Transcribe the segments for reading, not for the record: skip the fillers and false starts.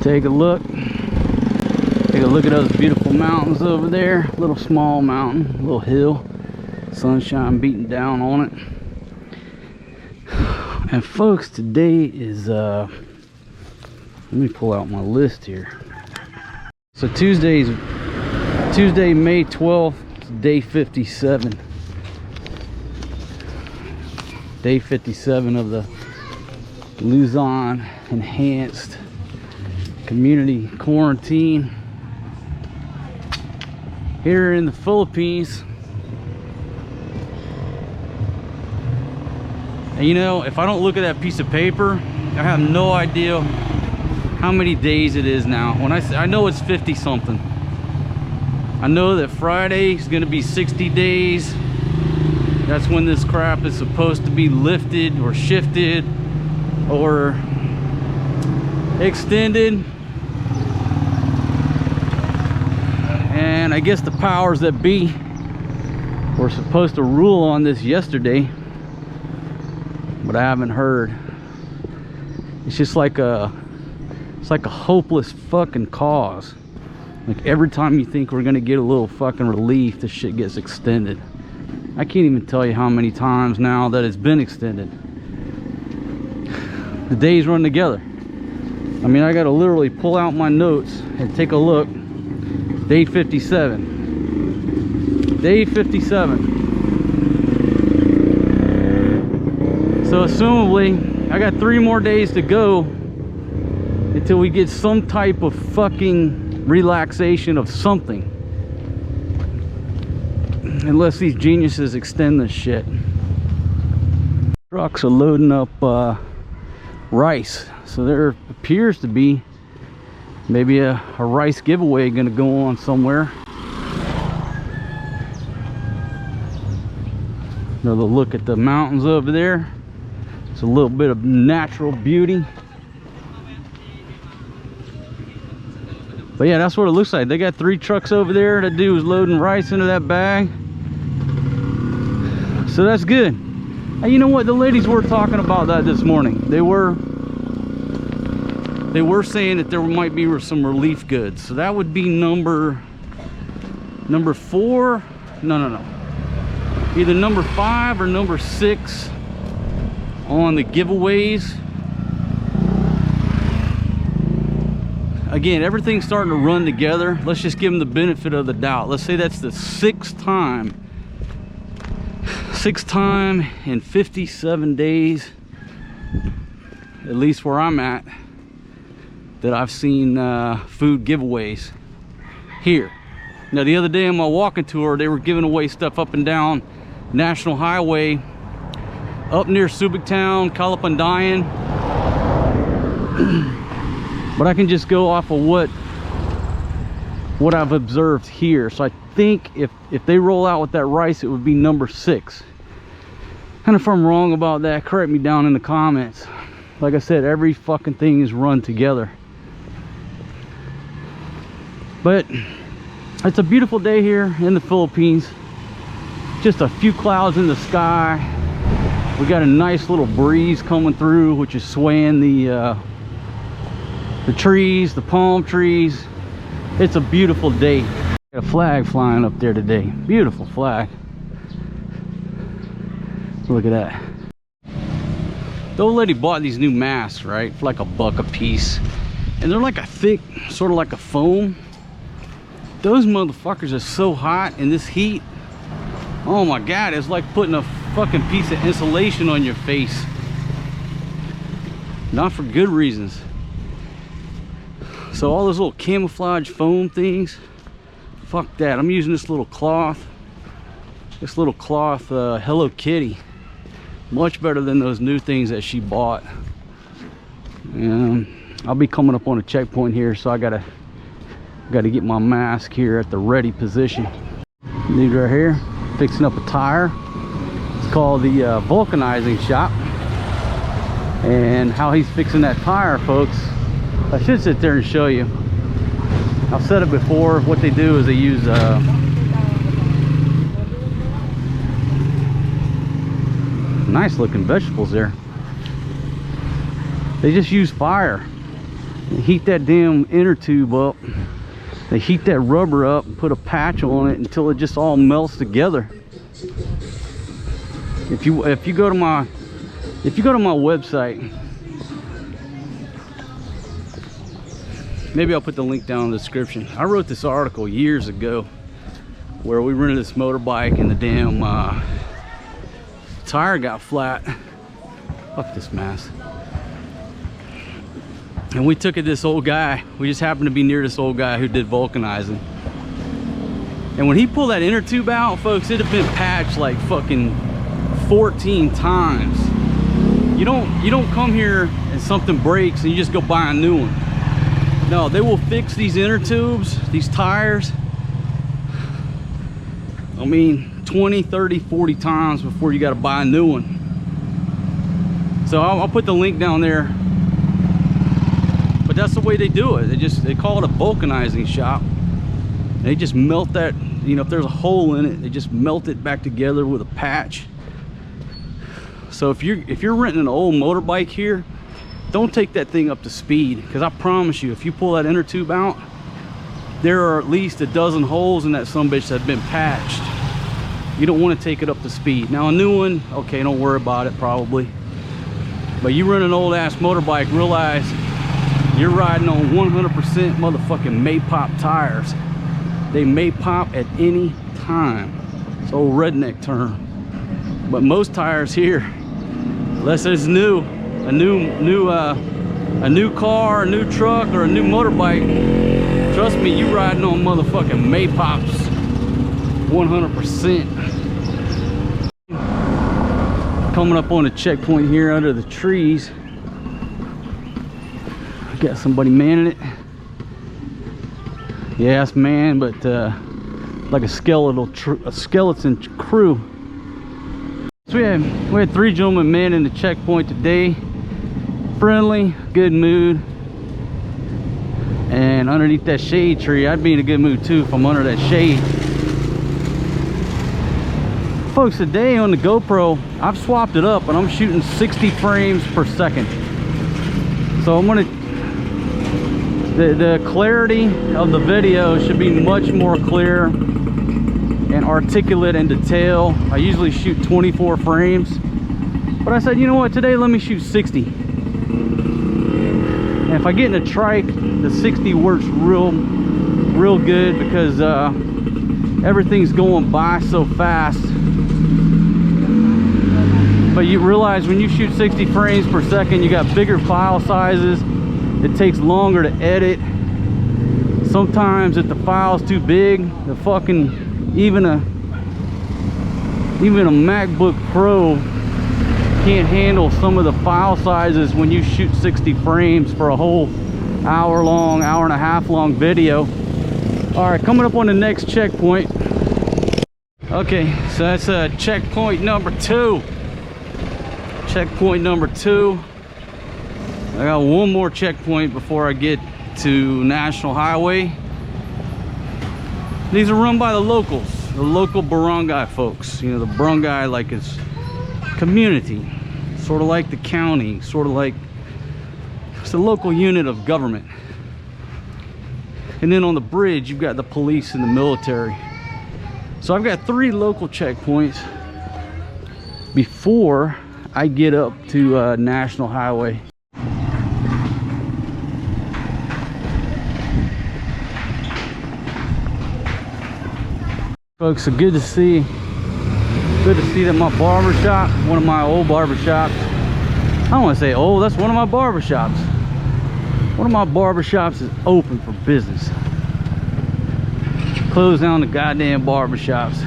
Take a look. Take a look at those beautiful mountains over there. Little small mountain, little hill. Sunshine beating down on it. And folks, today is let me pull out my list here. So Tuesday, May 12th, day 57. Day 57 of the Luzon Enhanced Community quarantine here in the Philippines. And you know, if I don't look at that piece of paper, I have no idea how many days it is now. When I know it's 50 something. I know that Friday is going to be 60 days. That's when this crap is supposed to be lifted or shifted or extended. And I guess the powers that be were supposed to rule on this yesterday, but I haven't heard. It's just like a hopeless fucking cause. Like every time you think we're gonna get a little fucking relief, this shit gets extended. I can't even tell you how many times now that it's been extended. The days run together. I mean, I gotta literally pull out my notes and take a look. Day 57. Day 57. So assumably, I got 3 more days to go until we get some type of fucking relaxation of something. Unless these geniuses extend this shit. Trucks are loading up rice. So there appears to be maybe a rice giveaway gonna go on somewhere. Another look at the mountains over there. It's a little bit of natural beauty. But yeah, that's what it looks like. They got 3 trucks over there. That dude was loading rice into that bag. So that's good. And you know what? The ladies were talking about that this morning. They were saying that there might be some relief goods. So that would be number 4. No. Either number 5 or number 6 on the giveaways. Again, everything's starting to run together. Let's just give them the benefit of the doubt. Let's say that's the 6th time in 57 days, at least where I'm at, that I've seen food giveaways here. Now the other day on my walking tour, they were giving away stuff up and down National Highway up near Subic Town, Kalapandayan. But I can just go off of what I've observed here. So I think if they roll out with that rice, it would be number 6. And if I'm wrong about that, correct me down in the comments. Like I said, every fucking thing is run together. But it's a beautiful day here in the Philippines. Just a few clouds in the sky. We got a nice little breeze coming through, which is swaying the trees, the palm trees. It's a beautiful day. Got a flag flying up there today. Beautiful flag. Look at that. The old lady bought these new masks, right, for like $1 a piece. And they're like a thick, sort of like a foam. Those motherfuckers are so hot in this heat. Oh my God, it's like putting a fucking piece of insulation on your face. Not for good reasons. So all those little camouflage foam things, fuck that. I'm using this little cloth. This little cloth Hello Kitty. Much better than those new things that she bought. And I'll be coming up on a checkpoint here, so I gotta get my mask here at the ready position. Dude right here, fixing up a tire. It's called the vulcanizing shop. And how he's fixing that tire, folks, I should sit there and show you. I've said it before. What they do is they use nice looking vegetables there. They just use fire. They heat that damn inner tube up. They heat that rubber up and put a patch on it until it just all melts together. If you go to my website, maybe I'll put the link down in the description. I wrote this article years ago where we rented this motorbike and the damn tire got flat. Fuck this mess. And we took it to this old guy. We just happened to be near this old guy who did vulcanizing. And when he pulled that inner tube out, folks, it had been patched like fucking 14 times. You don't come here and something breaks and you just go buy a new one. No, they will fix these inner tubes, these tires, I mean 20, 30, 40 times before you got to buy a new one. So I'll put the link down there. But that's the way they do it. They call it a vulcanizing shop. They just melt that, you know, if there's a hole in it, they just melt it back together with a patch. So if you're renting an old motorbike here, don't take that thing up to speed, because I promise you, if you pull that inner tube out, there are at least a dozen holes in that sumbitch that have been patched. You don't want to take it up to speed. Now a new one, okay, don't worry about it probably. But you run an old ass motorbike, realize you're riding on 100% motherfucking may pop tires. They may pop at any time. It's an old redneck term. But most tires here, unless it's new, a new car, a new truck, or a new motorbike, trust me, you riding on motherfucking may pops 100%. Coming up on a checkpoint here under the trees. Got somebody manning it. Yeah, it's manned, but like a skeleton crew. So we had 3 gentlemen manning the checkpoint today. Friendly, good mood. And underneath that shade tree, I'd be in a good mood too if I'm under that shade. Folks, today on the GoPro, I've swapped it up and I'm shooting 60 frames per second. So I'm gonna, the clarity of the video should be much more clear and articulate in detail. I usually shoot 24 frames, but I said, you know what, today let me shoot 60. And if I get in a trike, the 60 works real good, because everything's going by so fast. But you realize when you shoot 60 frames per second, you got bigger file sizes. It takes longer to edit. Sometimes if the file's too big, the fucking even a MacBook Pro can't handle some of the file sizes when you shoot 60 frames for a whole hour and a half long video. All right, coming up on the next checkpoint. Okay, so that's checkpoint number 2. Checkpoint number 2. I got one more checkpoint before I get to National Highway. These are run by the locals, the local barangay folks. You know, the barangay, like it's community, sort of like the county, sort of like it's a local unit of government. And then on the bridge, you've got the police and the military. So I've got 3 local checkpoints before I get up to National Highway. Folks, so good to see that my barber shop, one of my old barber shops, I don't want to say old, that's one of my barber shops. One of my barber shops is open for business. Close down the goddamn barber shops.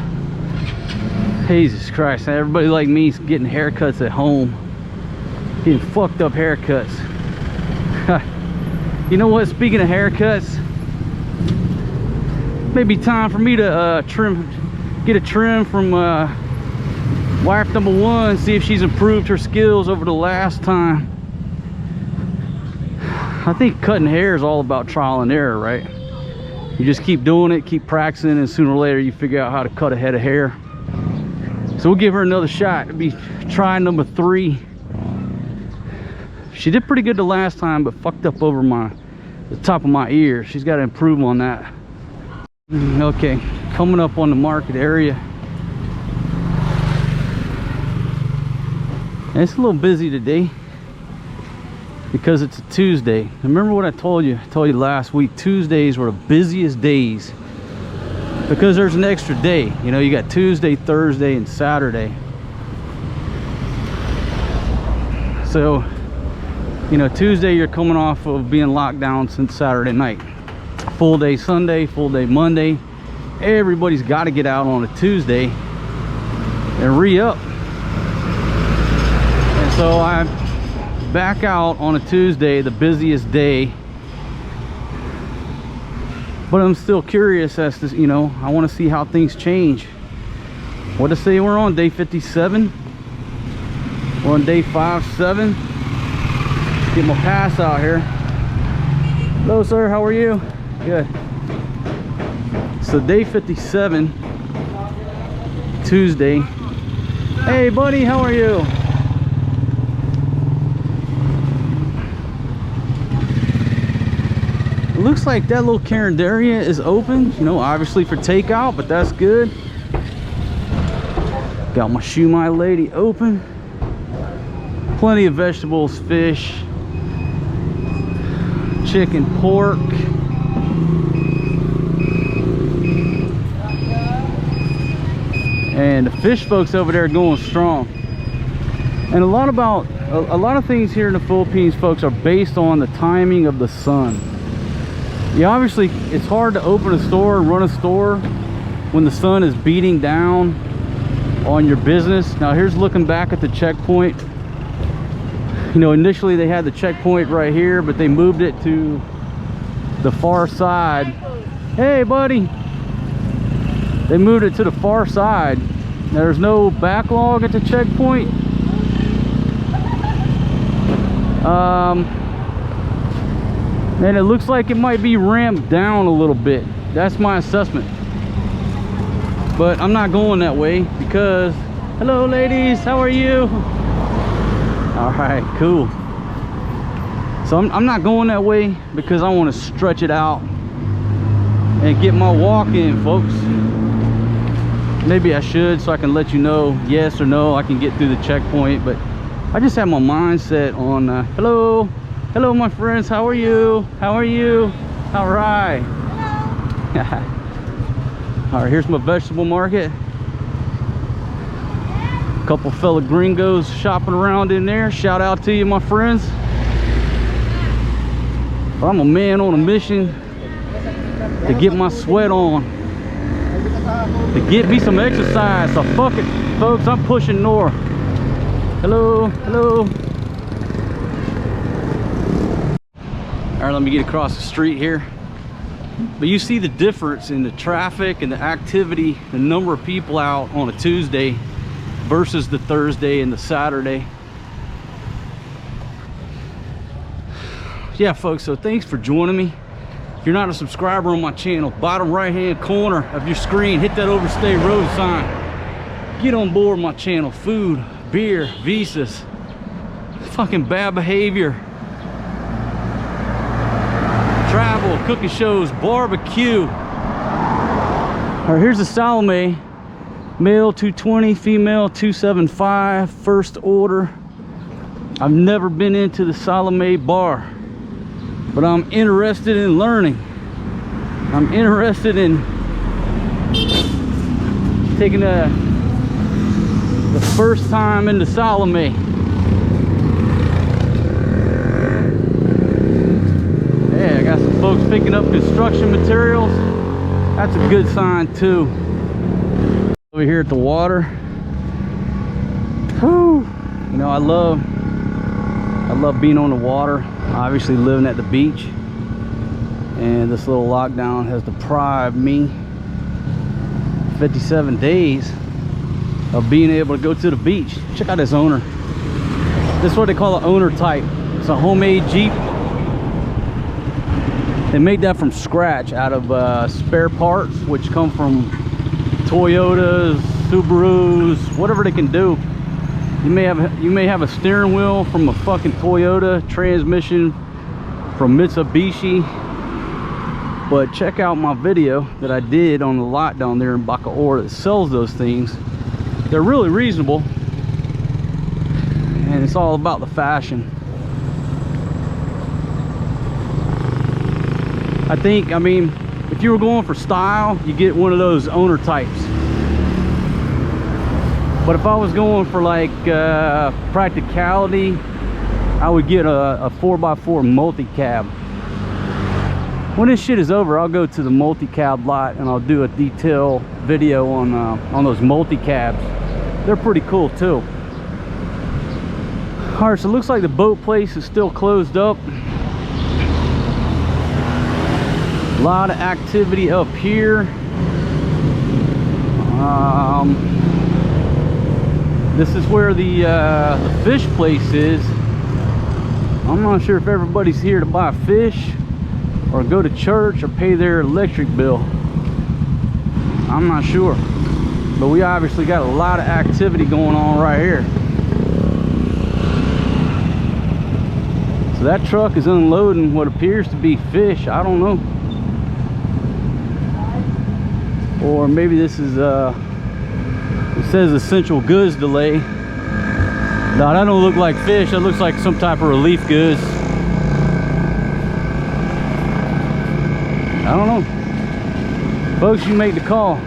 Jesus Christ, everybody like me is getting haircuts at home. Getting fucked up haircuts. You know what, speaking of haircuts, maybe time for me to get a trim from wife number 1, see if she's improved her skills over the last time. I think cutting hair is all about trial and error, right? You just keep doing it, keep practicing, and sooner or later you figure out how to cut a head of hair. So we'll give her another shot. It'll be try number 3. She did pretty good the last time, but fucked up over my the top of my ear. She's got to improve on that. Okay, coming up on the market area. And it's a little busy today because it's a Tuesday. Remember what I told you? I told you last week, Tuesdays were the busiest days because there's an extra day. You know, you got Tuesday, Thursday, and Saturday. So, you know, Tuesday you're coming off of being locked down since Saturday night. Full day Sunday, full day Monday. Everybody's got to get out on a Tuesday and re-up. And so I back out on a Tuesday, the busiest day. But I'm still curious as to, you know, I want to see how things change. What to say, we're on day 57. We're on day 57. Get my pass out here. Hello, sir. How are you? Good. So day 57, Tuesday. Hey, buddy. How are you? It looks like that little Carinderia is open. You know, obviously for takeout, but that's good. Got my Shoe My Lady open. Plenty of vegetables, fish, chicken, pork. And the fish folks over there are going strong. And a lot of things here in the Philippines, folks, are based on the timing of the sun. Yeah, obviously it's hard to open a store and run a store when the sun is beating down on your business. Now here's looking back at the checkpoint. You know, initially they had the checkpoint right here, but they moved it to the far side. Hey, buddy. They moved it to the far side. There's no backlog at the checkpoint. And it looks like it might be ramped down a little bit. That's my assessment. But I'm not going that way because, hello ladies, how are you? All right, cool. So I'm not going that way because I want to stretch it out and get my walk in, folks. Maybe I should, so I can let you know yes or no I can get through the checkpoint. But I just have my mind set on hello my friends, how are you? How are you? All right. All right, here's my vegetable market. Couple fellow gringos shopping around in there. Shout out to you, my friends. I'm a man on a mission to get my sweat on, to get me some exercise. So fuck it, folks, I'm pushing north. Hello. All right, let me get across the street here. But you see the difference in the traffic and the activity, the number of people out on a Tuesday versus the Thursday and the Saturday. Yeah, folks, so thanks for joining me. If you're not a subscriber on my channel, bottom right hand corner of your screen, hit that Overstay Road sign. Get on board my channel. Food, beer, visas, fucking bad behavior, travel, cooking shows, barbecue. All right, here's the Salome. Male 220, female 275, first order. I've never been into the Salome bar, but I'm interested in learning. I'm interested in taking the first time into Salome. Yeah, I got some folks picking up construction materials. That's a good sign too. Over here at the water. Whew. You know, I love being on the water. Obviously living at the beach, and this little lockdown has deprived me 57 days of being able to go to the beach. Check out this owner. This is what they call an owner type. It's a homemade Jeep. They made that from scratch out of spare parts, which come from Toyotas, Subarus, whatever they can do. You may have a steering wheel from a fucking Toyota, transmission from Mitsubishi. But check out my video that I did on the lot down there in Bacoor that sells those things. They're really reasonable, and it's all about the fashion. I mean, if you were going for style, you get one of those owner types. But if I was going for like practicality, I would get a 4x4 multi-cab. When this shit is over, I'll go to the multi-cab lot and I'll do a detailed video on those multi-cabs. They're pretty cool too. All right, so it looks like the boat place is still closed up. A lot of activity up here. This is where the fish place is. I'm not sure if everybody's here to buy fish or go to church or pay their electric bill. I'm not sure, but we obviously got a lot of activity going on right here. So that truck is unloading what appears to be fish. I don't know, or maybe this is it says essential goods delay. No, that don't look like fish. That looks like some type of relief goods. I don't know. Folks, you make the call.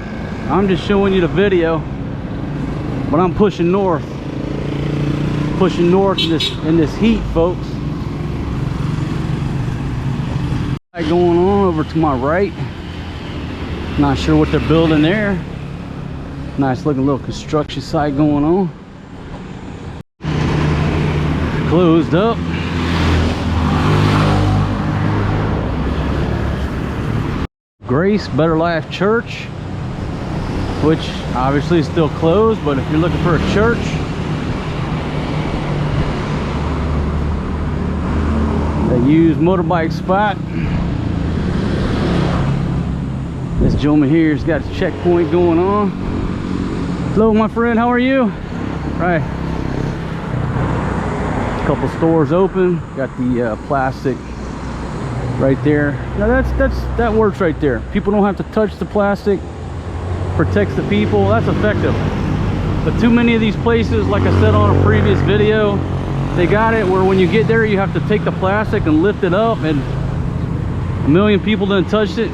I'm just showing you the video. But I'm pushing north. Pushing north in this heat, folks. Going on over to my right. Not sure what they're building there. Nice looking little construction site going on. Closed up. Grace Better Life Church, which obviously is still closed, but if you're looking for a church, they use motorbike spot. This gentleman here has got a checkpoint going on. Hello, my friend, how are you? Right. Couple stores open. Got the plastic right there. Now that works right there. People don't have to touch the plastic. Protects the people. That's effective. But too many of these places, like I said on a previous video, they got it where when you get there, you have to take the plastic and lift it up, and a million people done touched it.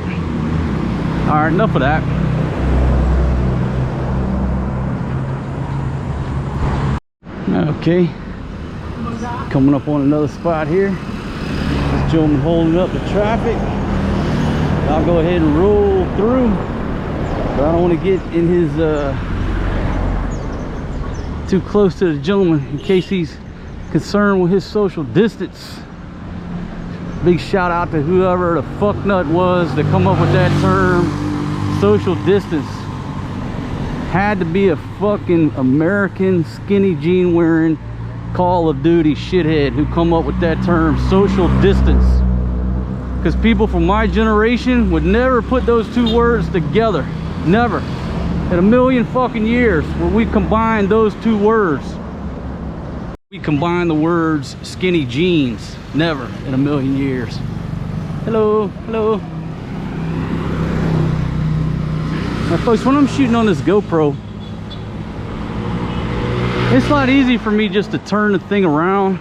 All right, enough of that. Okay. Coming up on another spot here. This gentleman holding up the traffic. I'll go ahead and roll through, but I don't want to get in his too close to the gentleman in case he's concerned with his social distance. Big shout out to whoever the fuck nut was that come up with that term, social distance. Had to be a fucking American skinny jean wearing Call of Duty shithead who come up with that term, social distance. Because people from my generation would never put those two words together. Never. In a million fucking years where we combined those two words. We combined the words skinny jeans. Never in a million years. Hello, hello. Now folks, when I'm shooting on this GoPro, it's not easy for me just to turn the thing around,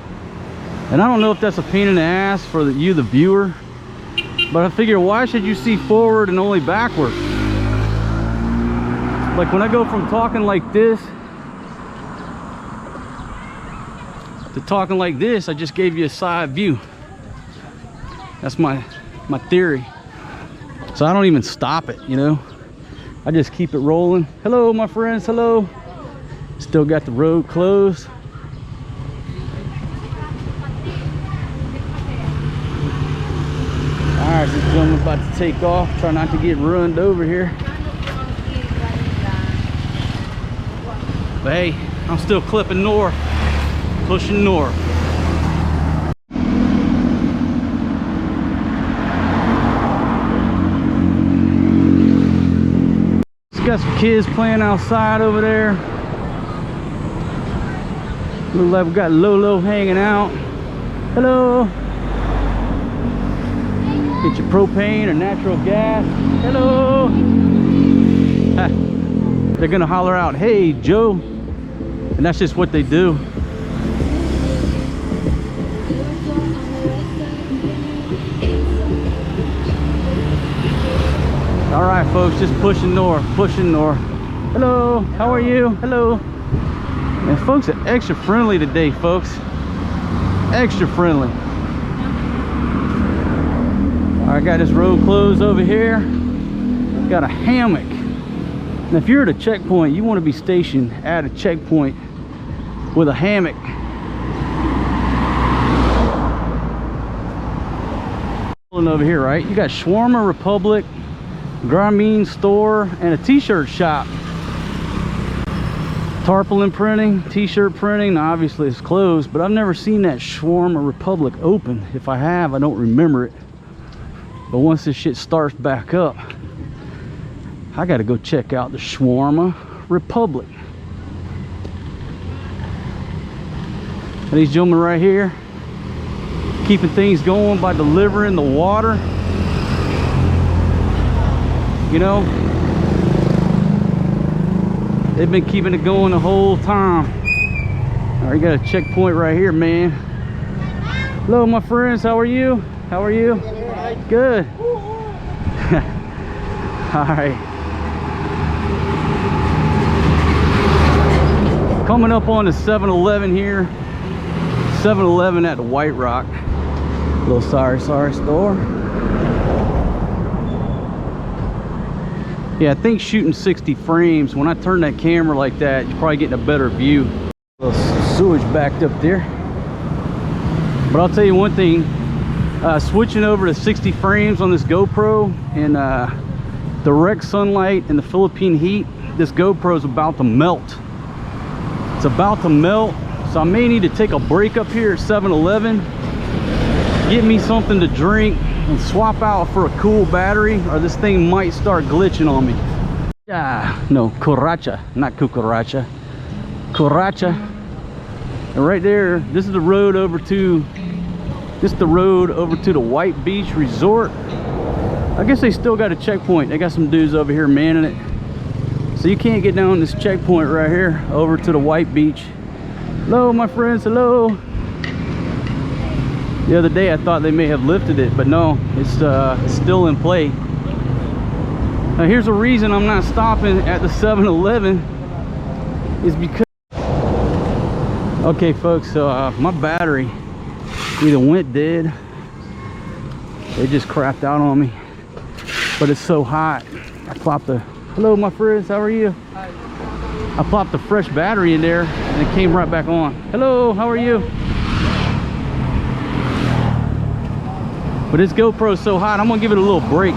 and I don't know if that's a pain in the ass for you, the viewer, but I figure, why should you see forward and only backward? Like when I go from talking like this to talking like this, I just gave you a side view. That's my theory. So I don't even stop it, you know, I just keep it rolling. Hello, my friends, hello. Still got the road closed. Alright, this gentleman about to take off. Try not to get runned over here. But hey, I'm still clipping north, pushing north. Just got some kids playing outside over there. Looks like we got Lolo hanging out. Hello. Get your propane or natural gas. Hello. Ha. They're gonna holler out, "Hey, Joe," and that's just what they do. All right, folks, just pushing north, pushing north. Hello, how are you? Hello. And folks are extra friendly today, folks. Extra friendly. All right, I got this road closed over here. Got a hammock. And if you're at a checkpoint, you want to be stationed at a checkpoint with a hammock. Over here, right? You got Shawarma Republic, Grameen store, and a t-shirt shop. Tarpaulin printing, t-shirt printing. Now obviously it's closed, but I've never seen that Shawarma Republic open. If I have, I don't remember it. But once this shit starts back up, I gotta go check out the Shawarma Republic. And these gentlemen right here keeping things going by delivering the water. You know, they've been keeping it going the whole time. All right, you got a checkpoint right here, man. Hello, my friends. How are you? How are you? Good. All right. Coming up on the 7-Eleven here. 7-Eleven at the White Rock. Little sorry store. Yeah, I think shooting 60 frames, when I turn that camera like that, you're probably getting a better view. A little sewage backed up there. But I'll tell you one thing, switching over to 60 frames on this GoPro in direct sunlight and the Philippine heat, this GoPro is about to melt. It's about to melt, so I may need to take a break up here at 7-Eleven, get me something to drink, and swap out for a cool battery, or this thing might start glitching on me. Yeah, no, cucaracha, not cucaracha, cucaracha. And right there, this is the road over to, the White Beach Resort. I guess they still got a checkpoint. They got some dudes over here manning it, so you can't get down this checkpoint right here over to the White Beach. Hello, my friends. Hello. The other day I thought they may have lifted it, but no, it's still in play. Now here's a reason I'm not stopping at the 7-Eleven is because, okay folks, so my battery either went dead, they just crapped out on me, but it's so hot. I plopped the, hello my friends, how are you? Hi. I plopped a fresh battery in there and it came right back on. Hello, how are you? But this GoPro is so hot, I'm gonna give it a little break.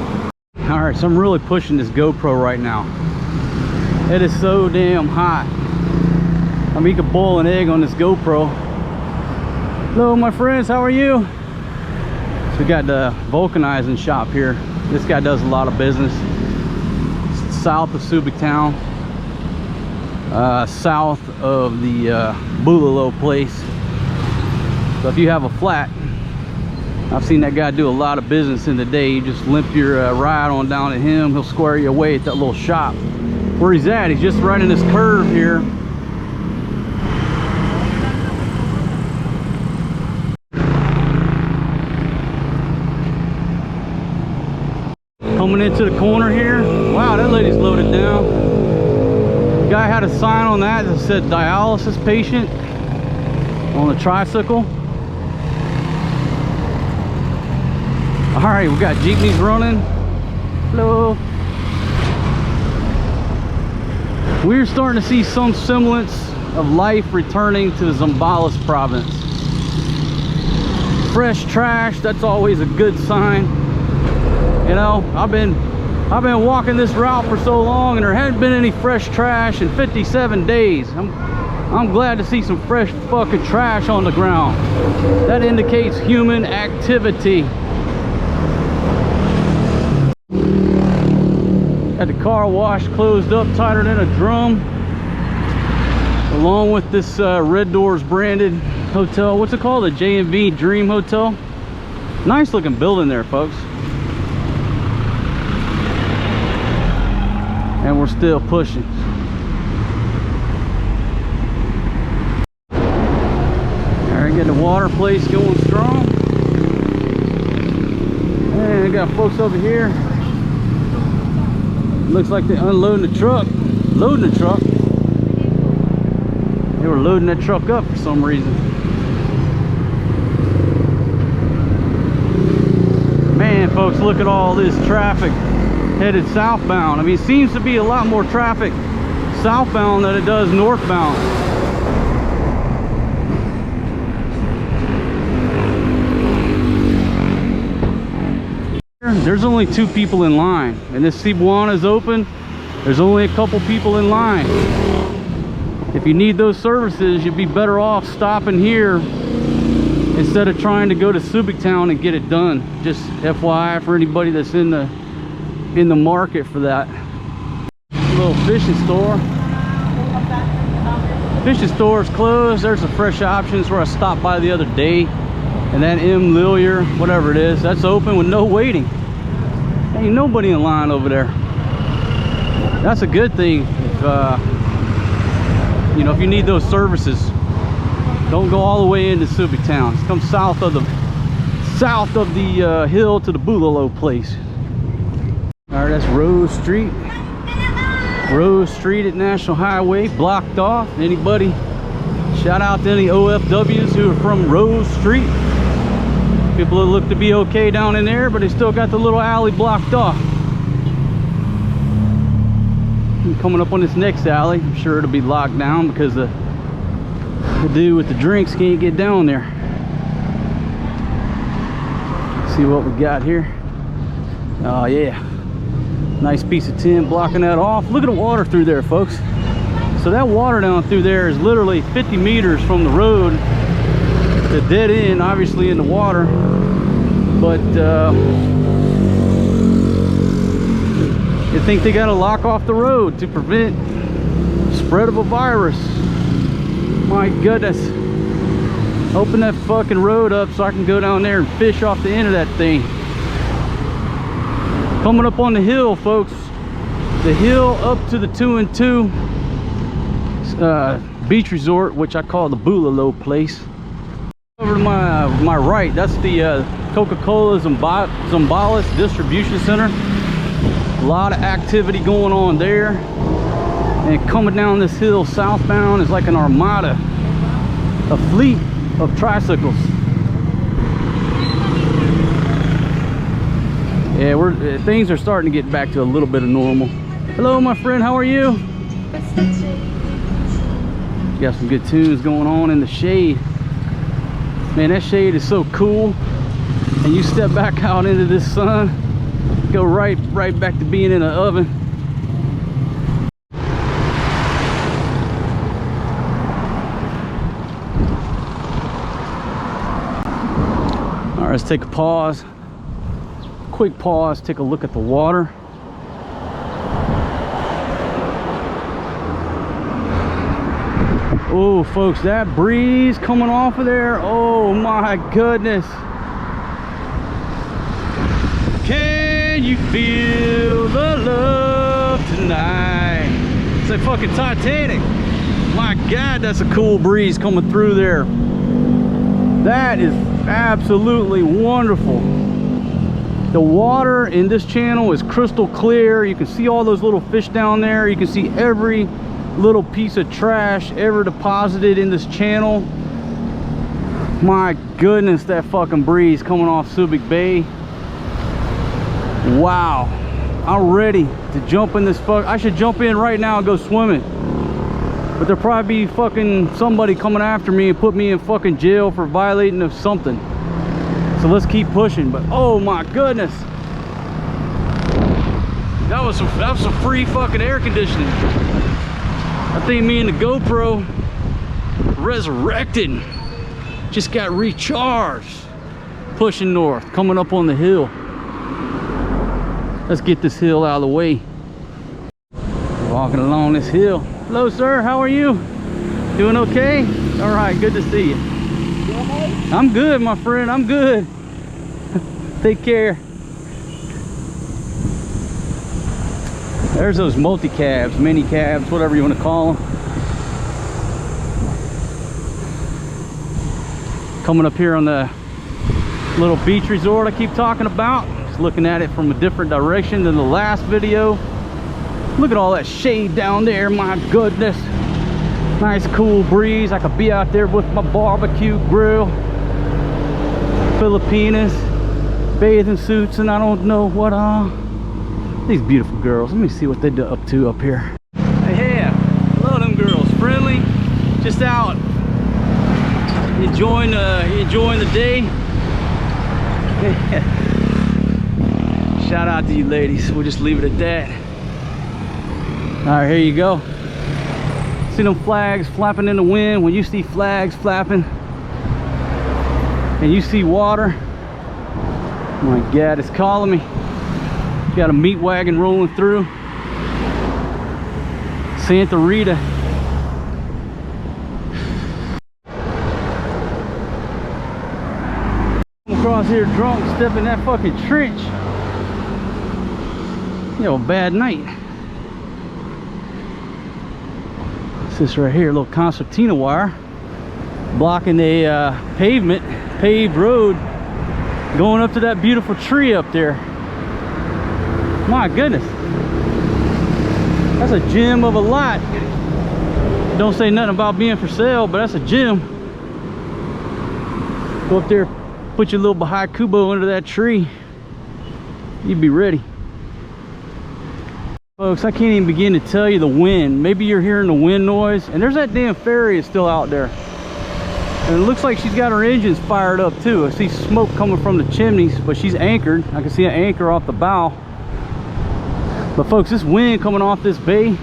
All right, so I'm really pushing this GoPro right now. It is so damn hot. I mean, you could boil an egg on this GoPro. Hello, my friends, how are you? So we got the vulcanizing shop here. This guy does a lot of business. It's south of Subic Town, south of the Bulalo place. So if you have a flat, I've seen that guy do a lot of business in the day. You just limp your ride on down to him. He'll square you away at that little shop. Where he's at, he's just right in this curve here. Coming into the corner here. Wow, that lady's loaded down. The guy had a sign on that said dialysis patient on a tricycle. All right, we got jeepneys running. Hello. We're starting to see some semblance of life returning to Zambales province. Fresh trash, that's always a good sign. You know, I've been walking this route for so long and there hadn't been any fresh trash in 57 days. I'm glad to see some fresh fucking trash on the ground. That indicates human activity. Got the car wash closed up tighter than a drum, along with this Red Doors branded hotel. What's it called? The J&V Dream Hotel. Nice looking building there, folks. and we're still pushing. All right, get the water place going strong. And I got folks over here. Looks like they're unloading the truck, loading the truck. They were loading that truck up for some reason. Man, folks, look at all this traffic headed southbound. I mean, it seems to be a lot more traffic southbound than it does northbound. There's only 2 people in line, and this Cebuana is open. There's only a couple people in line. If you need those services, you'd be better off stopping here instead of trying to go to Subic Town and get it done. Just FYI for anybody that's in the market for that. Little fishing store. Fishing store is closed. There's a Fresh Options where I stopped by the other day, and that M. Lillier, whatever it is, that's open with no waiting. Ain't nobody in line over there. That's a good thing. If you know, if you need those services, don't go all the way into Subic Town. Just come south of the hill to the Bulalo place. All right, that's Rose Street. Rose Street at National Highway, blocked off. Anybody? Shout out to any OFWs who are from Rose Street. People that look to be okay down in there, but they still got the little alley blocked off. And coming up on this next alley, I'm sure it'll be locked down because the dude with the drinks can't get down there. See what we got here. Oh yeah, nice piece of tin blocking that off. Look at the water through there, folks. So that water down through there is literally 50 meters from the road. The dead end, obviously, in the water, but you think they got to lock off the road to prevent spread of a virus? My goodness! Open that fucking road up so I can go down there and fish off the end of that thing. Coming up on the hill, folks. The hill up to the 2 and 2 beach resort, which I call the Bulalo place. Over to my right, that's the Coca-Cola Zambales distribution center. A lot of activity going on there, and coming down this hill southbound is like an armada, a fleet of tricycles. Yeah, things are starting to get back to a little bit of normal. Hello, my friend, how are you? Got some good tunes going on in the shade. Man, that shade is so cool. And you step back out into this sun, go right back to being in an oven. All right, let's take a pause. Quick pause, take a look at the water. Oh, folks, that breeze coming off of there, oh my goodness. Can you feel the love tonight? It's like fucking Titanic. My God, that's a cool breeze coming through there. That is absolutely wonderful. The water in this channel is crystal clear. You can see all those little fish down there. You can see every little piece of trash ever deposited in this channel. My goodness, that fucking breeze coming off Subic Bay. Wow, I'm ready to jump in this I should jump in right now and go swimming, but there'll probably be fucking somebody coming after me and put me in fucking jail for violating of something. So let's keep pushing. But oh my goodness, that was some free fucking air conditioning. I think me and the GoPro resurrected, just got recharged. Pushing north, coming up on the hill. Let's get this hill out of the way. Walking along this hill. Hello, sir, how are you? Doing okay? All right, good to see you. You okay? I'm good, my friend, I'm good. Take care. There's those multi-cabs, mini cabs, whatever you want to call them. Coming up here on the little beach resort I keep talking about. Just looking at it from a different direction than the last video. Look at all that shade down there, my goodness. Nice cool breeze. I could be out there with my barbecue grill, Filipinas, bathing suits, and I don't know what these beautiful girls. Let me see what they're up to up here. Hey, yeah, hello them girls. Friendly, just out enjoying the day. Shout out to you ladies. We'll just leave it at that. All right, here you go. See them flags flapping in the wind. When you see flags flapping and you see water, oh my God, it's calling me. Got a meat wagon rolling through Santa Rita. I'm across here drunk, stepping that fucking trench. Yo, bad night. This right here, a little concertina wire blocking a paved road going up to that beautiful tree up there. My goodness, that's a gem of a lot. Don't say nothing about being for sale, but that's a gem. Go up there, put your little Baha'i Kubo under that tree, you'd be ready. Folks, I can't even begin to tell you the wind. Maybe you're hearing the wind noise. And there's that damn ferry is still out there. And it looks like she's got her engines fired up too. I see smoke coming from the chimneys, but she's anchored. I can see an anchor off the bow. But folks, this wind coming off this bay,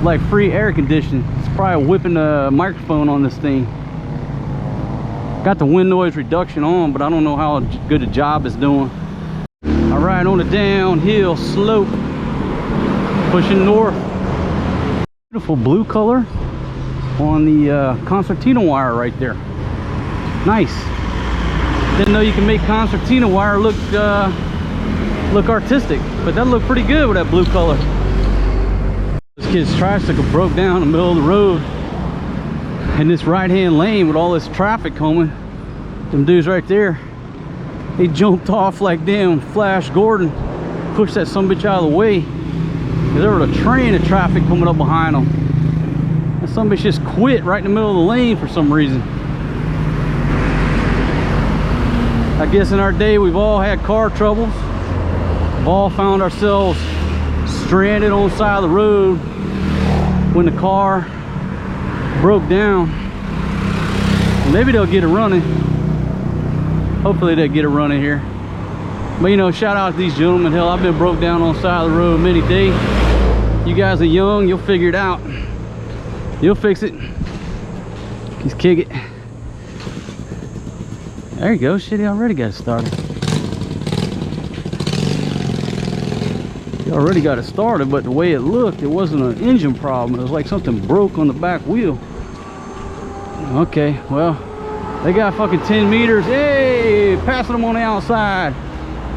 like free air conditioning. It's probably whipping the microphone on this thing. Got the wind noise reduction on, but I don't know how good a job it's doing. All right, on the downhill slope. Pushing north. Beautiful blue color on the concertina wire right there. Nice. Didn't know you can make concertina wire look artistic, but that looked pretty good with that blue color. This kid's tricycle broke down in the middle of the road in this right-hand lane with all this traffic coming. Them dudes right there, they jumped off like damn Flash Gordon, pushed that sumbitch out of the way. There was a train of traffic coming up behind them. And somebody just quit right in the middle of the lane for some reason. I guess in our day we've all had car troubles. We've all found ourselves stranded on the side of the road when the car broke down. Maybe they'll get it running. Hopefully they'll get it running here. But you know, shout out to these gentlemen. Hell, I've been broke down on the side of the road many days. You guys are young, you'll figure it out. You'll fix it. Just kick it. There you go. Shit, he already got it started. He already got it started, but the way it looked, it wasn't an engine problem. It was like something broke on the back wheel. Okay, well, they got fucking 10 meters. Hey, passing them on the outside.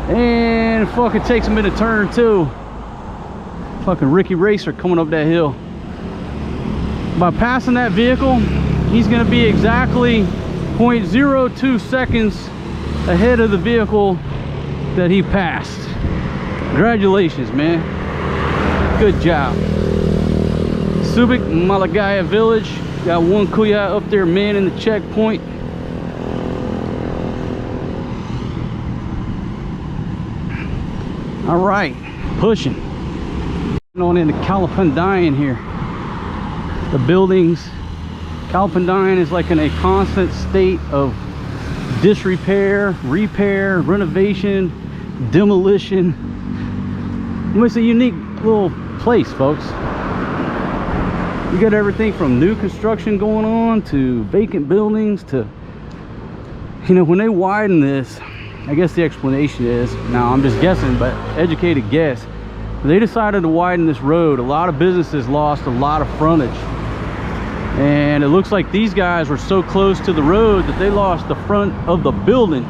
And fucking takes him in a turn too. Fucking Ricky Racer coming up that hill. By passing that vehicle, he's gonna be exactly 0.02 seconds ahead of the vehicle that he passed. Congratulations, man. Good job. Subic Malagaya Village. Got one kuya up there manning the checkpoint. All right, pushing on into Calapandayan here. The buildings, Calapandayan is like in a constant state of disrepair, repair, renovation, demolition. It's a unique little place, folks. You got everything from new construction going on to vacant buildings to, you know, when they widen this, I guess the explanation is, now I'm just guessing, but educated guess, they decided to widen this road. A lot of businesses lost a lot of frontage, and it looks like these guys were so close to the road that they lost the front of the building.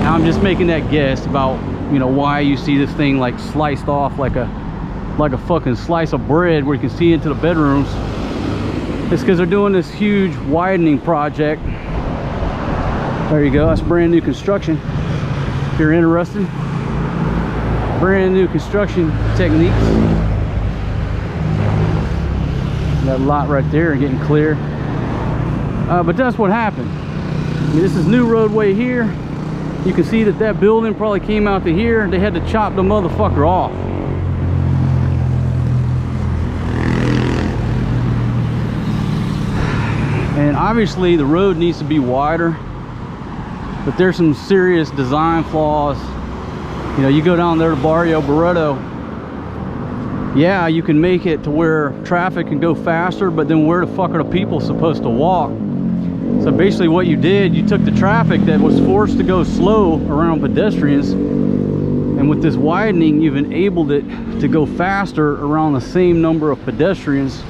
Now I'm just making that guess about you know, why you see this thing like sliced off like a fucking slice of bread where you can see into the bedrooms. It's because they're doing this huge widening project. There you go, that's brand new construction. If you're interested, brand new construction techniques. That lot right there getting clear. But that's what happened. I mean, this is new roadway here. You can see that that building probably came out to here. They had to chop the motherfucker off. And obviously the road needs to be wider, but there's some serious design flaws. You know, you go down there to Barrio Barreto, yeah, you can make it to where traffic can go faster, but then where the fuck are the people supposed to walk? So basically what you did, you took the traffic that was forced to go slow around pedestrians, and with this widening, you've enabled it to go faster around the same number of pedestrians.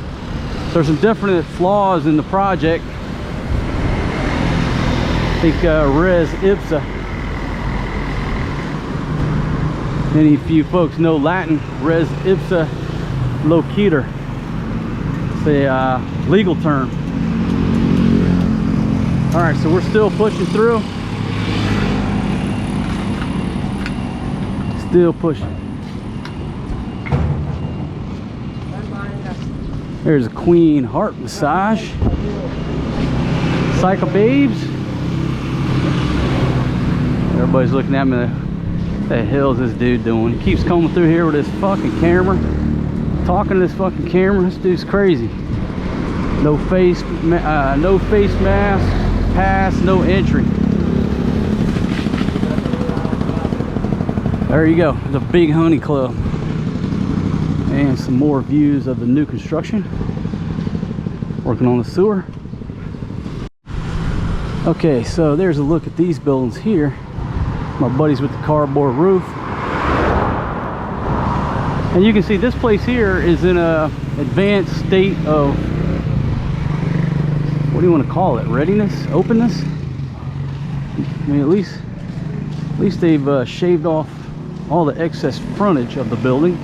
So there's some definite flaws in the project. I think res ipsa. Any of you folks know Latin, res ipsa loquitur. It's a legal term. All right, so we're still pushing through. Still pushing. There's a Queen Heart massage. Psycho babes. Everybody's looking at me. What the hell is this dude doing? He keeps coming through here with this fucking camera, talking to this fucking camera. This dude's crazy. No face mask, pass, no entry. There you go, the Big Honey Club. And some more views of the new construction. Working on the sewer. Okay, so there's a look at these buildings here. My buddies with the cardboard roof. And you can see this place here is in a advanced state of, what do you want to call it? Readiness? Openness? I mean, at least they've shaved off all the excess frontage of the building.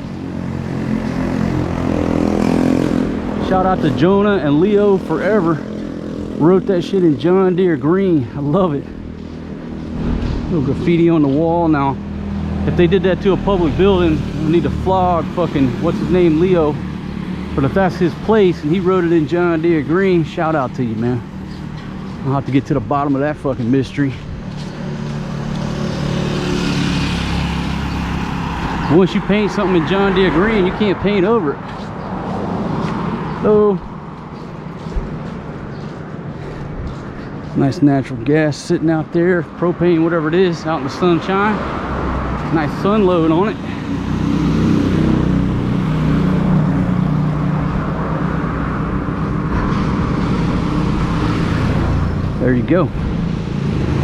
Shout out to Jonah and Leo Forever. Wrote that shit in John Deere green. I love it. Little graffiti on the wall. Now, if they did that to a public building, we need to flog fucking, what's his name, Leo. But if that's his place and he wrote it in John Deere green, shout out to you, man. I'll have to get to the bottom of that fucking mystery. Once you paint something in John Deere green, you can't paint over it. So, nice natural gas sitting out there, propane, whatever it is, out in the sunshine. Nice sun load on it. There you go.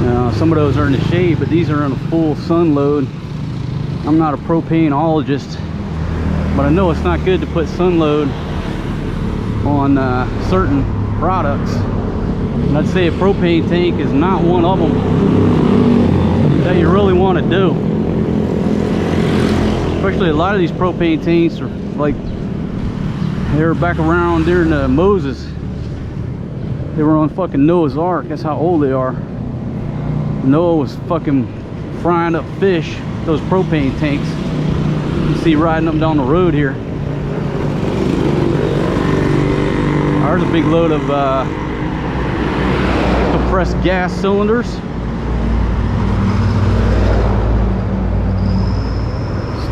Now, some of those are in the shade, but these are on a full sun load. I'm not a propaneologist, but I know it's not good to put sun load on certain products. And I'd say a propane tank is not one of them that you really want to do. Especially a lot of these propane tanks are like, they were back around during Moses. They were on fucking Noah's Ark. That's how old they are. Noah was fucking frying up fish, those propane tanks. You see riding up down the road here. There's a big load of compressed gas cylinders.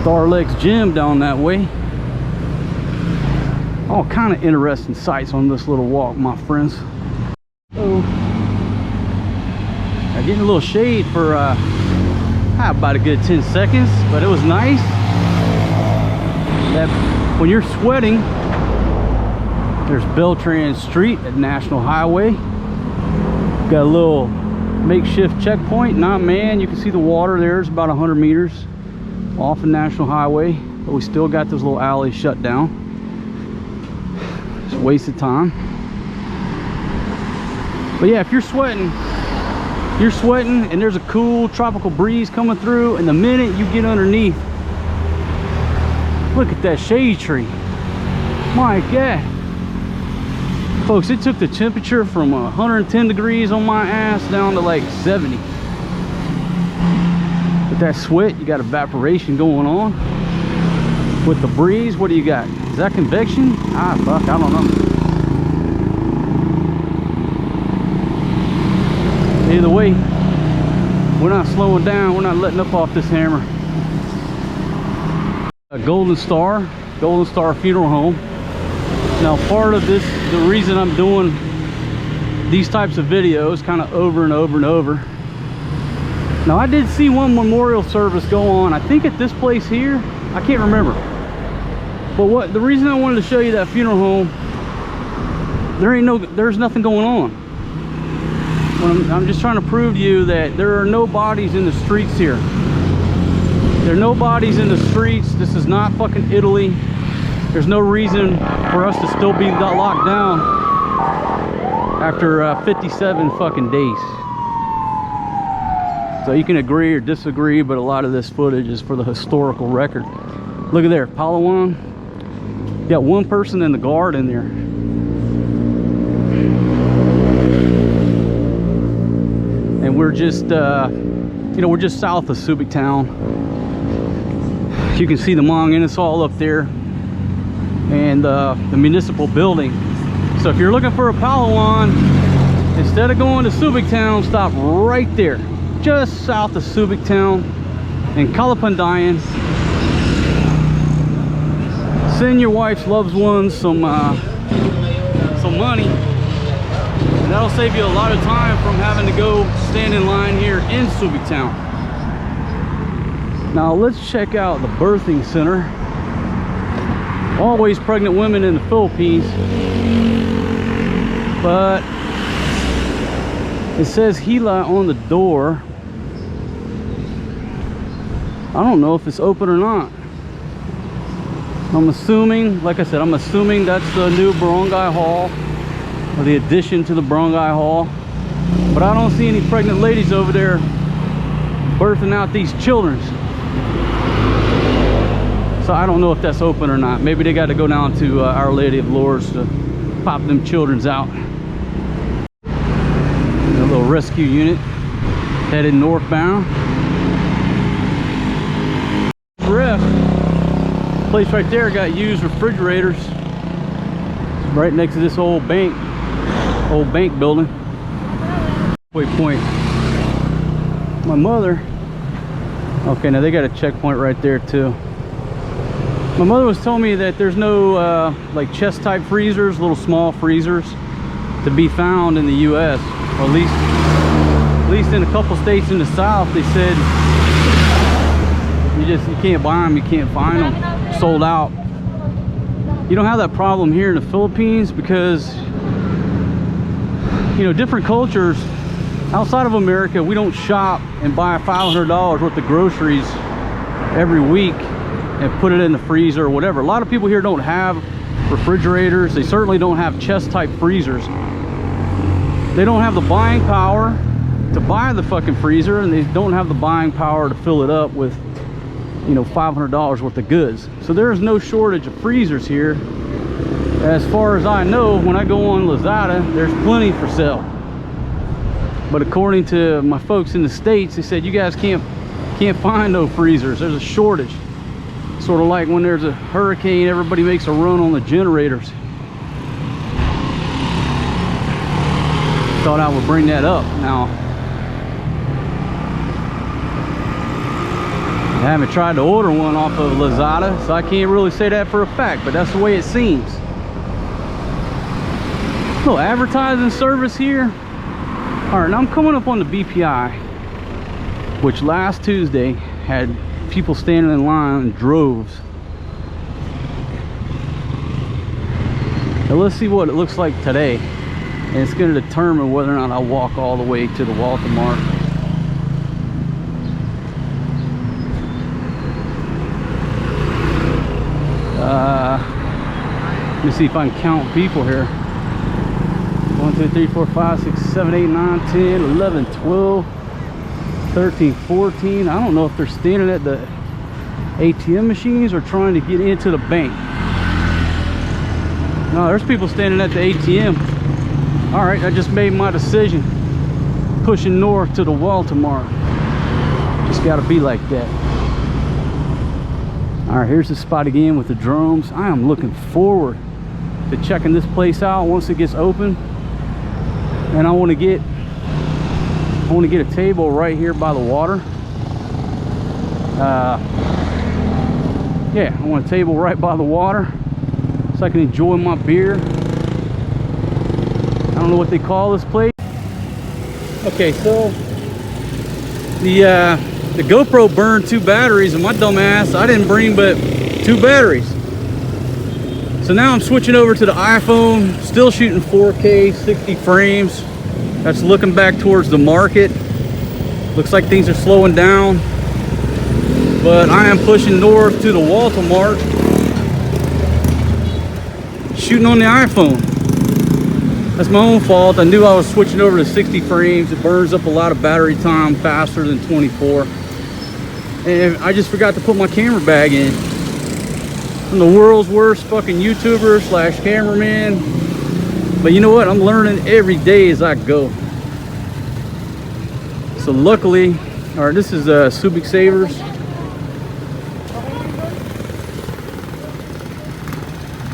Starlex Gym down that way. All kind of interesting sights on this little walk, my friends. So, I'm getting a little shade for about a good 10 seconds, but it was nice. That when you're sweating, there's Beltran Street at National Highway. Got a little makeshift checkpoint. Not man, you can see the water there. It's about 100 meters off of National Highway, but we still got those little alleys shut down. It's a waste of time. But yeah, if you're sweating, You're sweating and there's a cool tropical breeze coming through, and the minute you get underneath, look at that shade tree. My God. Folks, it took the temperature from 110 degrees on my ass down to like 70. With that sweat, you got evaporation going on. With the breeze, what do you got? Is that convection? Ah, fuck, I don't know. Either way, we're not slowing down. We're not letting up off this hammer. A Golden Star Funeral Home. Now, part of this, the reason I'm doing these types of videos kind of over and over and over. Now, I did see one memorial service go on, I think at this place here. I can't remember. But the reason I wanted to show you that funeral home, there's nothing going on. I'm just trying to prove to you that there are no bodies in the streets here. There are no bodies in the streets. This is not fucking Italy. There's no reason for us to still be locked down after 57 fucking days. So you can agree or disagree, but a lot of this footage is for the historical record. Look at there, Palawan. You got one person in the guard in there. And we're just, we're just south of Subic Town. You can see the Mang Inasal up there, and the municipal building. So if you're looking for a Palawan, instead of going to Subic Town, stop right there, just south of Subic Town in Kalapandayan. Send your wife's loved ones some money, and that'll save you a lot of time from having to go stand in line here in Subic Town. Now let's check out the birthing center. Always pregnant women in the Philippines, but it says Hila on the door. I don't know if it's open or not. I'm assuming, like I said, I'm assuming that's the new barangay hall, or the addition to the barangay hall. But I don't see any pregnant ladies over there birthing out these children. So I don't know if that's open or not. Maybe they got to go down to Our Lady of Lourdes to pop them children's out. A little rescue unit headed northbound. Ref. Place right there got used refrigerators. Right next to this old bank building. Waypoint. My mother. Okay, now they got a checkpoint right there too. My mother was telling me that there's no like chest type freezers, little small freezers to be found in the US. Or at least in a couple states in the South, they said you can't buy them, you can't find them, sold out. You don't have that problem here in the Philippines because, different cultures outside of America, we don't shop and buy $500 worth of groceries every week and put it in the freezer or whatever. A lot of people here don't have refrigerators. They certainly don't have chest type freezers. They don't have the buying power to buy the fucking freezer, and they don't have the buying power to fill it up with $500 worth of goods. So there's no shortage of freezers here. As far as I know, when I go on Lazada, there's plenty for sale. But according to my folks in the States, they said you guys can't find no freezers. There's a shortage. Sort of like when there's a hurricane, everybody makes a run on the generators. Thought I would bring that up. Now, I haven't tried to order one off of Lazada, so I can't really say that for a fact, but that's the way it seems. Little advertising service here. All right, now I'm coming up on the BPI, which last Tuesday had people standing in line in droves. Now let's see what it looks like today, and it's going to determine whether or not I walk all the way to the Walter Mart. Let me see if I can count people here. 1, 1, 2, 3, 4, 5, 6, 7, 8, 9, 10, 11, 12, 13, 14. I don't know if they're standing at the ATM machines or trying to get into the bank. No, there's people standing at the ATM. All right, I just made my decision. Pushing north to the Walmart. Just gotta be like that. All right, here's the spot again with the drums. I am looking forward to checking this place out once it gets open. And I want to get a table right here by the water. Yeah, I want a table right by the water so I can enjoy my beer. I don't know what they call this place. Okay, so the GoPro burned 2 batteries, and my dumb ass, I didn't bring but 2 batteries. So now I'm switching over to the iPhone, still shooting 4K, 60 frames. That's looking back towards the market. Looks like things are slowing down. But I am pushing north to the Walmart, shooting on the iPhone. That's my own fault. I knew I was switching over to 60 frames. It burns up a lot of battery time faster than 24. And I just forgot to put my camera bag in. I'm the world's worst fucking YouTuber slash cameraman. But you know what? I'm learning every day as I go. So luckily, all right, this is Subic Savers.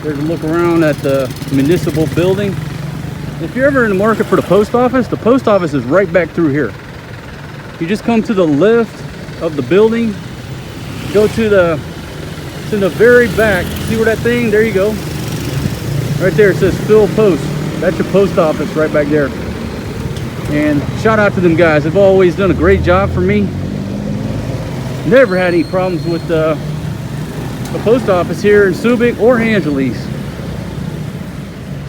There's a look around at the municipal building. If you're ever in the market for the post office is right back through here. You just come to the left of the building, go to it's in the very back. See where that thing? There you go. Right there it says Phil Post. That's your post office right back there. And shout out to them guys. They've always done a great job for me. Never had any problems with the post office here in Subic or Angeles.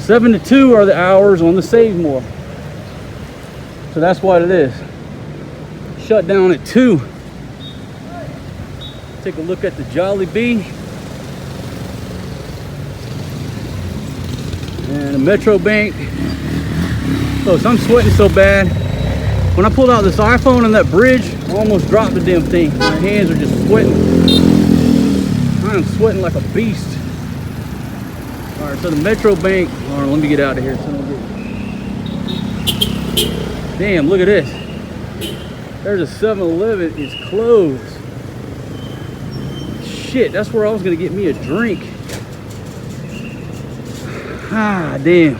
7 to 2 are the hours on the Save More. So that's what it is. Shut down at 2. Take a look at the Jolly Bee. And the Metro Bank. Folks, I'm sweating so bad. When I pulled out this iPhone on that bridge, I almost dropped the damn thing. My hands are just sweating. I am sweating like a beast. All right, so the Metro Bank. All right, let me get out of here. Damn, look at this. There's a 7-Eleven. It's closed. Shit, that's where I was gonna get me a drink. Ah, damn.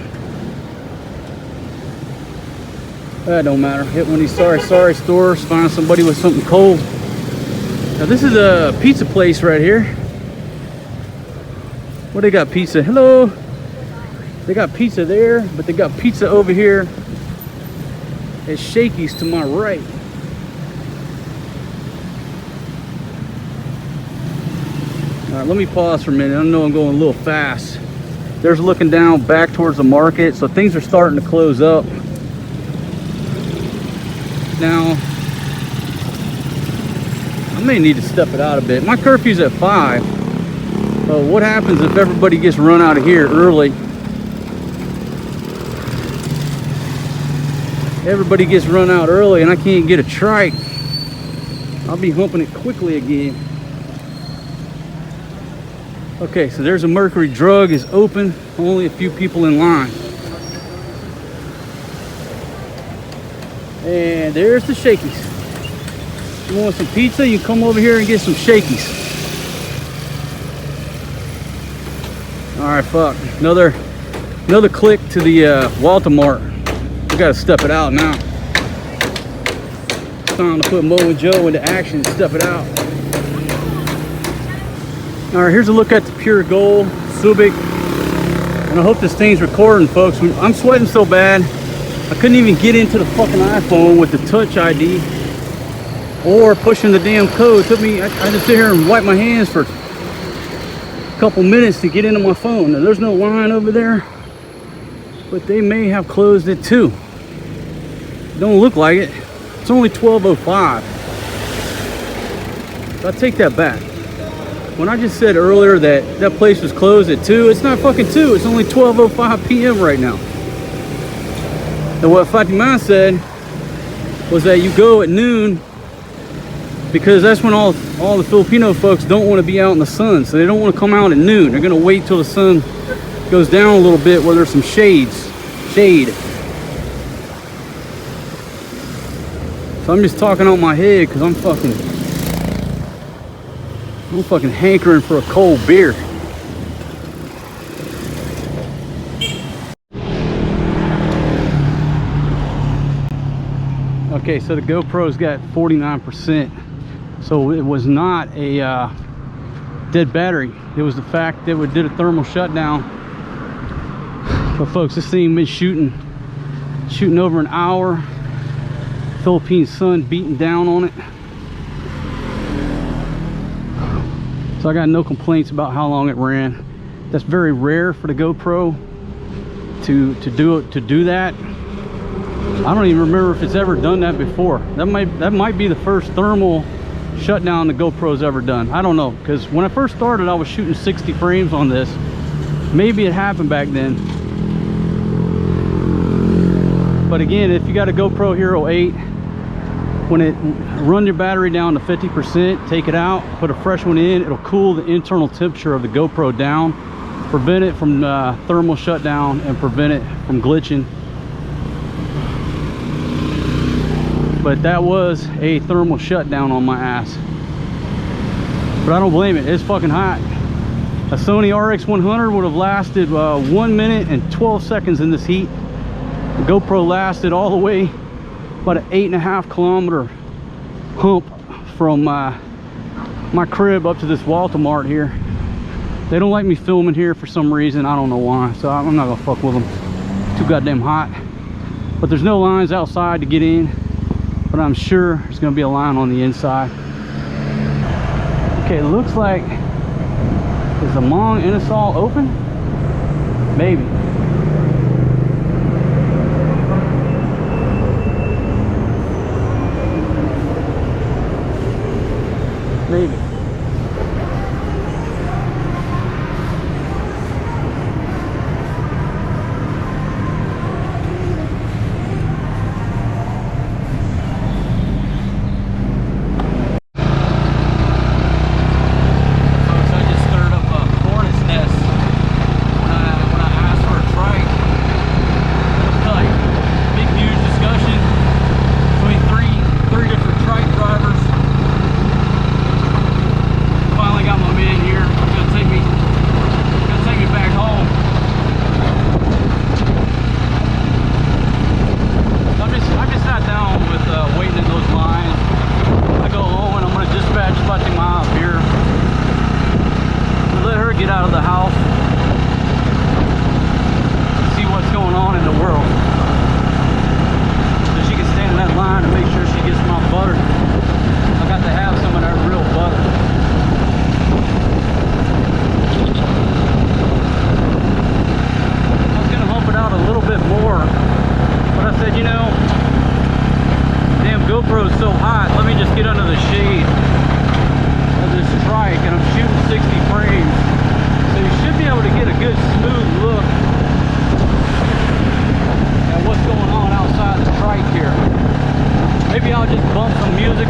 That don't matter. Hit one of these sorry stores, find somebody with something cold. Now this is a pizza place right here. What they got pizza? Hello. They got pizza there, but they got pizza over here at Shakey's to my right. All right, let me pause for a minute. I know I'm going a little fast. There's looking down back towards the market, so things are starting to close up. Now, I may need to step it out a bit. My curfew's at 5. But what happens if everybody gets run out of here early? Everybody gets run out early and I can't get a trike. I'll be humping it quickly again. Okay, so there's a Mercury Drug is open. Only a few people in line. And there's the Shakey's. You want some pizza? You come over here and get some Shakey's. All right, fuck. Another click to the Walmart. We gotta step it out now. It's time to put Mo and Joe into action and step it out. All right, here's a look at the Pure Gold Subic. And I hope this thing's recording, folks. I'm sweating so bad. I couldn't even get into the fucking iPhone with the Touch ID or pushing the damn code. It took me, I had to sit here and wipe my hands for a couple minutes to get into my phone. Now, there's no line over there, but they may have closed it too. Don't look like it. It's only 12:05. So I take that back. When I just said earlier that that place was closed at 2, it's not fucking 2. It's only 12:05 p.m. right now. And what Fatima said was that you go at noon because that's when all the Filipino folks don't want to be out in the sun. So they don't want to come out at noon. They're going to wait till the sun goes down a little bit where there's some shade. So I'm just talking out my head because I'm fucking hankering for a cold beer. Okay, so the GoPro's got 49%. So it was not a dead battery. It was the fact that we did a thermal shutdown. But folks, this thing been shooting over an hour. Philippine sun beating down on it. So I got no complaints about how long it ran. That's very rare for the GoPro to do that. I don't even remember if it's ever done that before. That might be the first thermal shutdown the GoPro's ever done. I don't know, because when I first started I was shooting 60 frames on this. Maybe it happened back then. But again, if you got a GoPro Hero 8, when it run your battery down to 50%, take it out, put a fresh one in, it'll cool the internal temperature of the GoPro down, prevent it from thermal shutdown, and prevent it from glitching. But that was a thermal shutdown on my ass. But I don't blame it, it's fucking hot. A Sony RX100 would have lasted 1 minute and 12 seconds in this heat. The GoPro lasted all the way about an 8.5 kilometer hump from my crib up to this Walmart here. They don't like me filming here for some reason, I don't know why, so I'm not gonna fuck with them. It's too goddamn hot. But there's no lines outside to get in, but I'm sure there's gonna be a line on the inside. Okay, looks like, is the Mang Inasal open? Maybe. Maybe. GoPro's so hot, let me just get under the shade of this trike, and I'm shooting 60 frames, so you should be able to get a good smooth look at what's going on outside the trike here. Maybe I'll just bump some music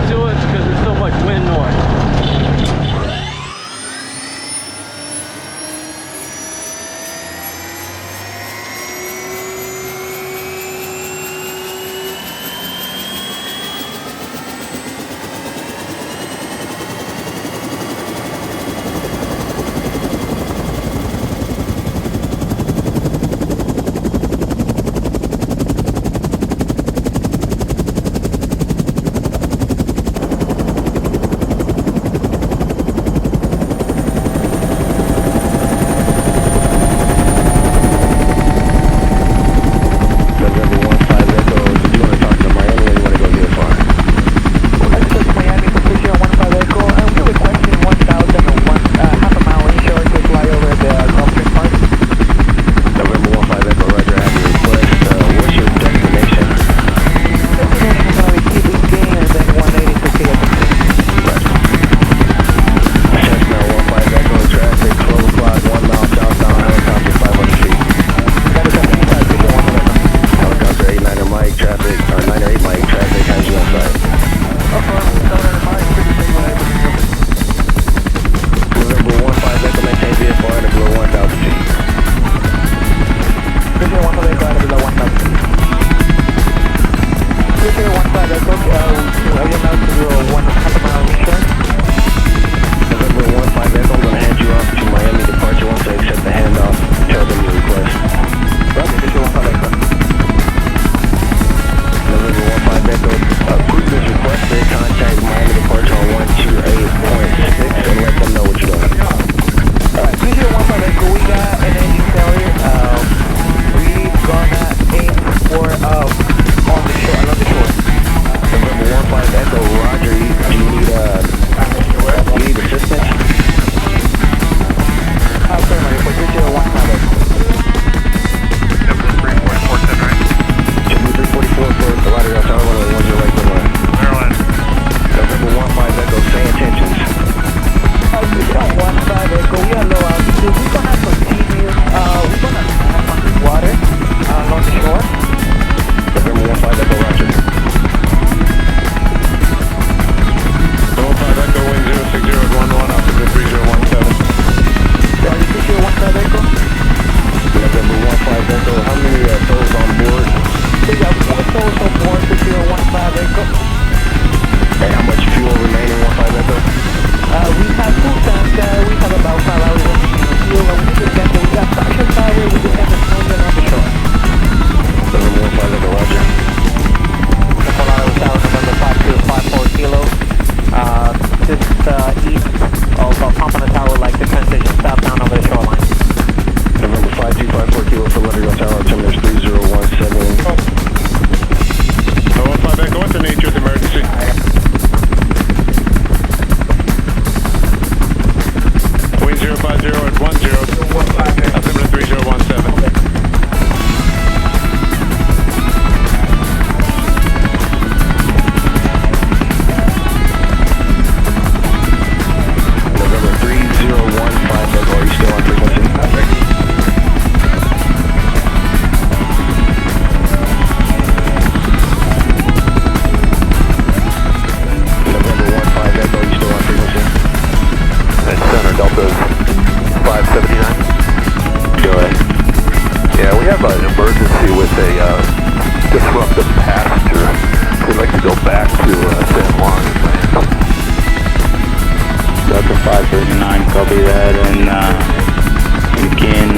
at 10, altimeter 3017. Disruptive passenger. We'd like to go back to San Juan and land. Delta 539, copy that, and you can,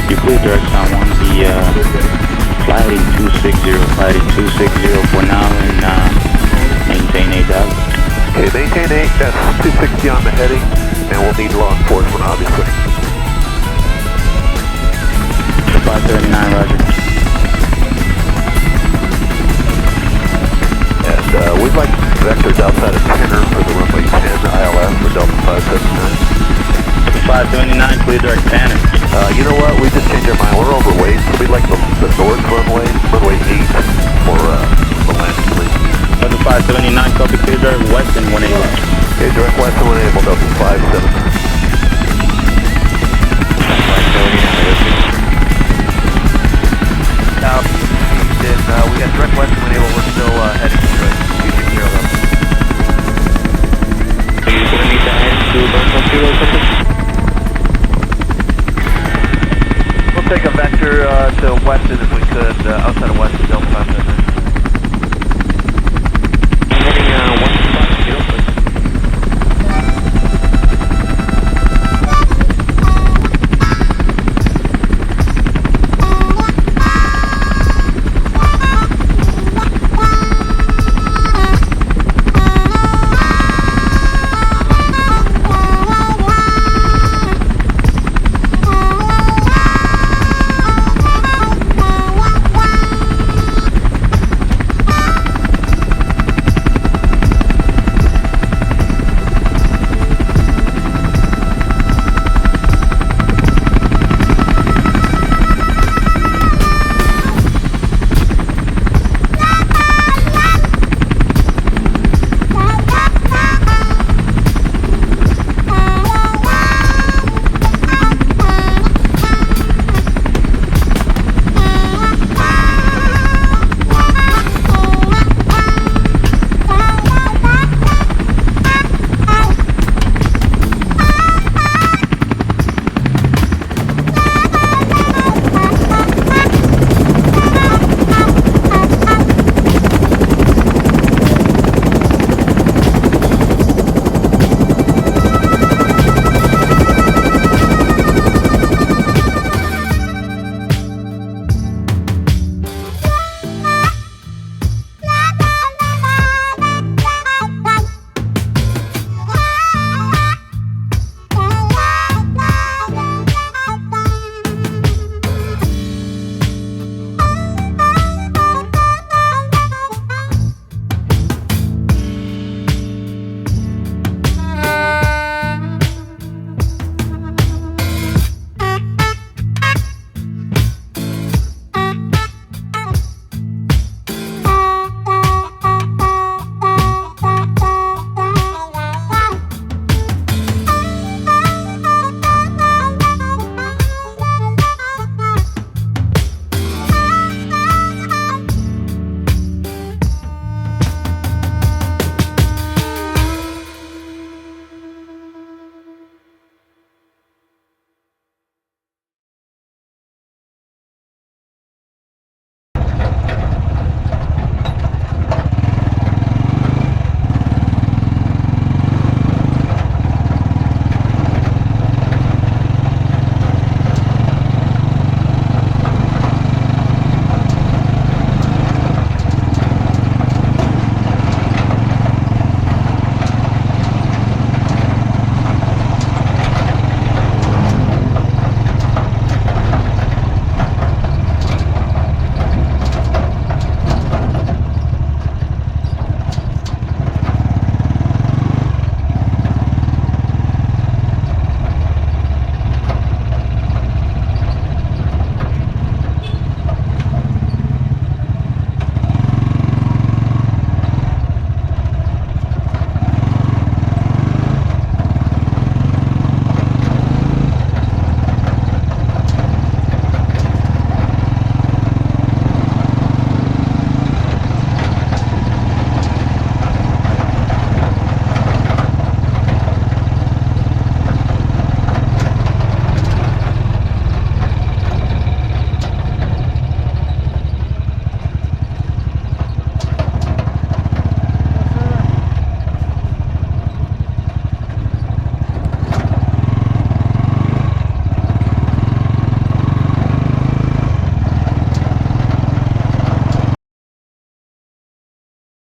you please direct someone the flight heading 260 for now, and maintain 8,000. Okay, maintain 8, that's 260 on the heading, and we'll need law enforcement, obviously. 539, roger. And we'd like vectors outside of Tenor for the runway 10 ILS for Delta 579. 579, please direct Tanner. You know what, we just changed our mind, we're overweight, so we'd like the north runway 8 for the landing, please. Delta 579, copy, please direct Western 180. Okay, direct Western 180, Delta 579. 579, we got direct west when able, we're still heading straight. 260 level. Are you going to need to head to Berkeley Kilo or something? We'll take a vector to Weston if we could, outside of Weston, Delta 579.